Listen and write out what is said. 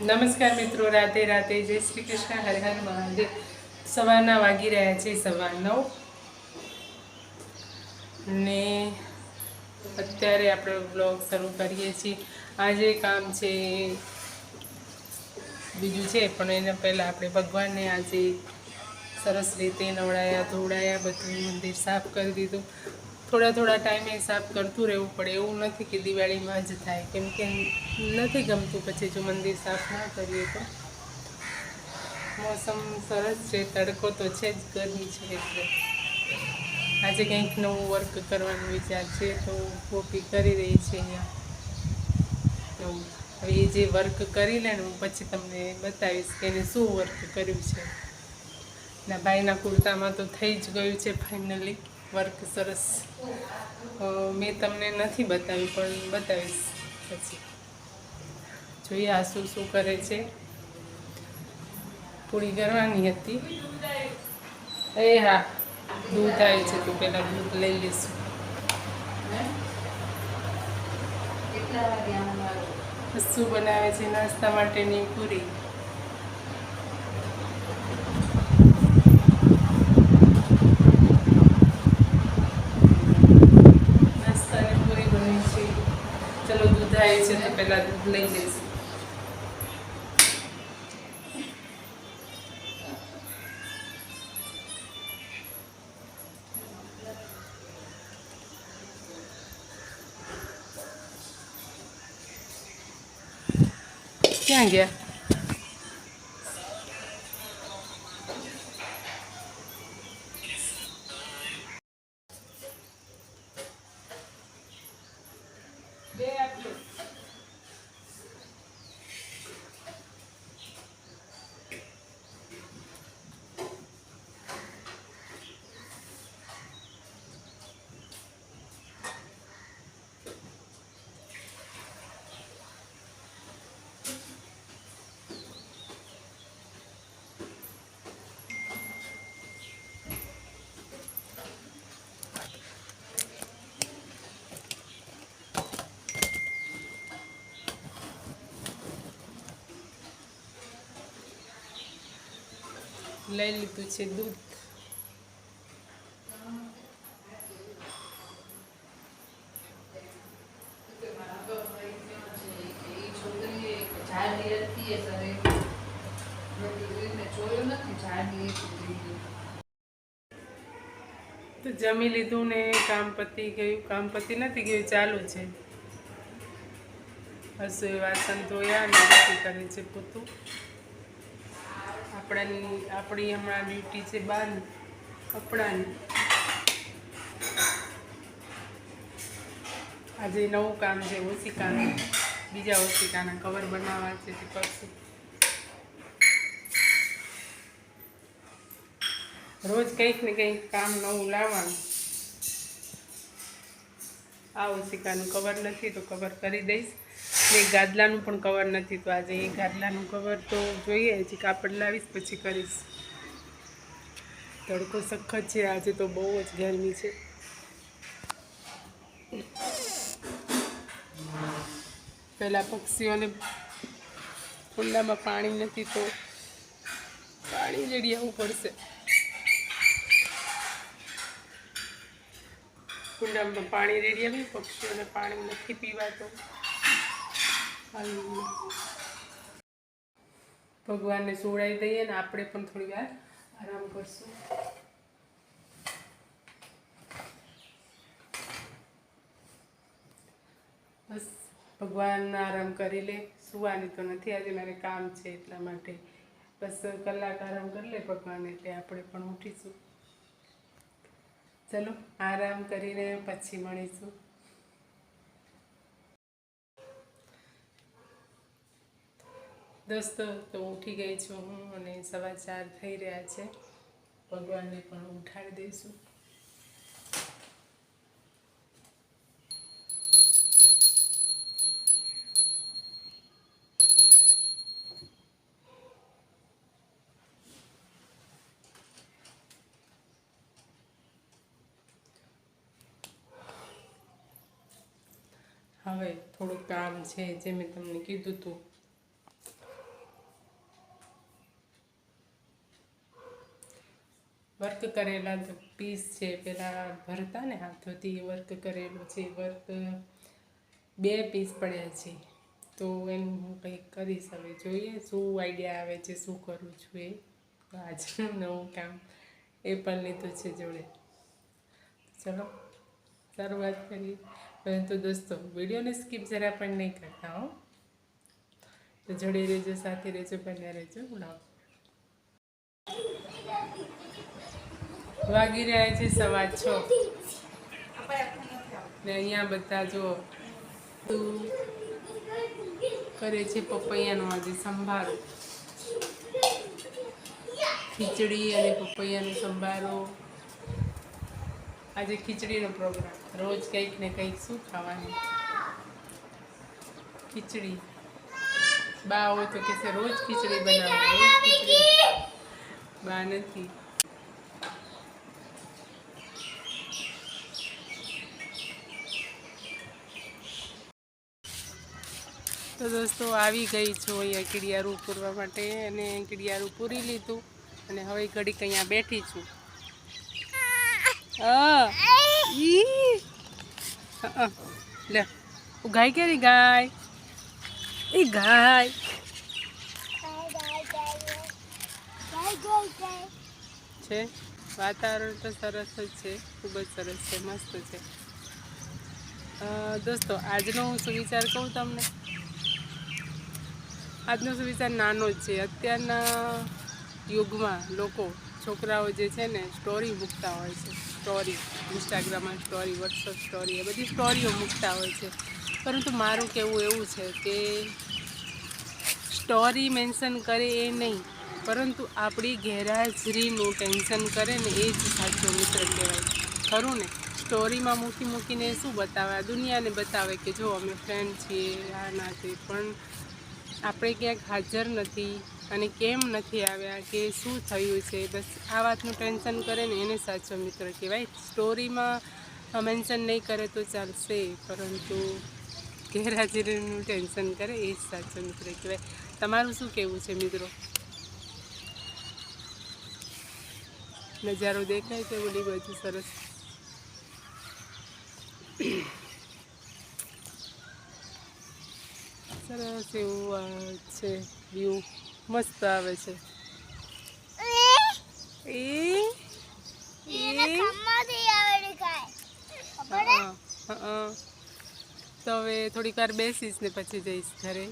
નમસ્કાર મિત્રો, રાધે રાધે, જય શ્રી કૃષ્ણ, હર હર મહાદેવ। સવારના વાગી રહ્યા છે 9:15 ને અત્યારે આપણે બ્લોગ શરૂ કરીએ છીએ। આજે કામ છે બીજું છે, પણ એના પહેલાં આપણે ભગવાનને આજે સરસ રીતે નવડાયા ધોવડાયા, બધું મંદિર સાફ કરી દીધું। થોડા ટાઈમે સાફ કરતું રહેવું પડે, એવું નથી કે દિવાળીમાં જ થાય, કેમ કે નથી ગમતું પછી જો મંદિર સાફ ના કરીએ તો। મોસમ સરસ છે, તડકો તો છે જ, ગરમી છે એટલે આજે કંઈક નવું વર્ક કરવાનો વિચાર છે, તો કોપી કરી રહી છે અહીંયા। એવું હવે એ જે વર્ક કરી લે ને હું પછી તમને બતાવીશ કે એને શું વર્ક કર્યું છે। ના ભાઈના કુર્તામાં તો થઈ જ ગયું છે ફાઇનલી વર્ક સરસ। મેં તમને નથી બતાવ્યું પણ બતાવીશ પછી। જોઈએ આ શું કરે છે। પૂરી કરવાની હતી। એ હા, દૂધ આવે છે તો પેલા દૂધ લઈ લઈશું। શું બનાવે છે નાસ્તા માટેની પૂરી। નાસ્તાની પૂરી બની છે। ચલો દૂધ આવે છે તો પેલા દૂધ લઈ લઈશું। ક્યાં ગયા? બે આપજો। લઈ લીધું છે દૂધ। તો જમી લીધું ને કામ પતી ગયું। કામ પતી નથી ગયું, ચાલુ છે। રસોઈ વાસણ ધોયા ને રસોઈ કરે છે પોતું। આપણી હમણાં ડ્યુટી છે બહારની કપડાની। આજે નવું કામ છે ઓશિકાનું, બીજા ઓશિકાના કવર બનાવવા છે તે કરશું। રોજ કંઈક ને કંઈક કામ નવું લાવવાનું। આ ઓશિકાનું કવર નથી તો કવર કરી દઈશ, ને ગાદલાનું પણ કવર નથી તો આજે એ ગાદલાનું કવર તો જોઈએ, હજી કાપડ લાવીશ પછી કરીશ। તડકો સખત છે આજે, તો બહુ જ ગરમી છે। પહેલાં પક્ષીઓને કુંડામાં પાણી નથી તો પાણી રેડી આવવું પડશે। કુંડામાં પાણી રેડી આવી, પક્ષીઓને પાણી નથી પીવા તો ભગવાનને સોડાવી દઈએ ને આપણે પણ થોડી વાર આરામ કરશું। બસ ભગવાન આરામ કરી લે, સુવાની તો નથી આજે, મારે કામ છે એટલા માટે। બસ કલાક આરામ કરી લે ભગવાન, એટલે આપણે પણ ઉઠીશું। ચલો આરામ કરીને પછી મળીશું। દોસ્તો તો ઉઠી ગઈ છું હું, અને 4:15 થઈ રહ્યા છે। ભગવાનને પણ ઉઠાડી દઈશું। હવે થોડું કામ છે જે મેં તમને કીધું હતું વર્ક કરેલા પીસ છે, પેલા ભરતા ને હાથોથી વર્ક કરેલું છે, વર્ક 2 પીસ પડ્યા છે. તો એનું હું કંઈક કરીશ. હવે જોઈએ શું આઈડિયા આવે છે, શું કરું છું એ. આજનું નવું કામ એ પણ લીધું છે જોડે. ચલો શરૂઆત કરીએ. પરંતુ દોસ્તો વિડીયોને સ્કીપ જરા પણ નહીં કરતા હો. તો જોડે રહેજો, સાથે રહેજો, બન્યા રહેજો. વાગી રહ્યા છે 6:15 ને અહીંયા બધા જો કરે છે પપૈયાનો આજે સંભારો, ખીચડી અને પપૈયાનો સંભારો. આજે ખીચડીનો પ્રોગ્રામ, રોજ કંઈક ને કંઈક. શું ખાવાનું? ખીચડી. બા હોય તો કહેશે રોજ ખીચડી બનાવો, રોજ ખીચડી. બા નથી. તો દોસ્તો આવી ગઈ છું અહીંયા કીડિયારું પૂરવા માટે, અને કીડિયારું પૂરી લીધું અને હવે ઘડીક અહીંયા બેઠી છું. લે ગાય ક્યારે ગાય? એ ગાય છે. વાતાવરણ તો સરસ જ છે, ખૂબ જ સરસ છે, મસ્ત છે. દોસ્તો આજનો હું સુવિચાર કહું તમને. આજનો સુવિચાર નાનો જ છે. અત્યારના યુગમાં લોકો, છોકરાઓ જે છે ને, સ્ટોરી મૂકતા હોય છે. સ્ટોરી ઇન્સ્ટાગ્રામમાં સ્ટોરી, વોટ્સઅપ સ્ટોરી, એ બધી સ્ટોરીઓ મૂકતા હોય છે. પરંતુ મારું કહેવું એવું છે કે સ્ટોરી મેન્શન કરે એ નહીં, પરંતુ આપણી ગેરહાજરીનું ટેન્શન કરે ને એ જ સાચો મિત્ર કહેવાય. ખરું ને? સ્ટોરીમાં મૂકીને શું બતાવે? આ દુનિયાને બતાવે કે જો અમે ફ્રેન્ડ છીએ, આ ના છે, પણ આપણે ક્યાંક હાજર નથી અને કેમ નથી આવ્યા, કે શું થયું છે, બસ આ વાતનું ટેન્શન કરે ને એને સાચો મિત્ર કહેવાય. સ્ટોરીમાં મેન્શન નહીં કરે તો ચાલશે, પરંતુ ગેરહાજરીનું ટેન્શન કરે એ જ સાચો મિત્ર કહેવાય. તમારું શું કહેવું છે મિત્રો? નજારો દેખાય છે ઓલી બાજુ? સરસ. સરસ એવું છે, વ્યૂ મસ્ત આવે છે. તો હવે થોડીક વાર બેસીશ ને પછી જઈશ ઘરે.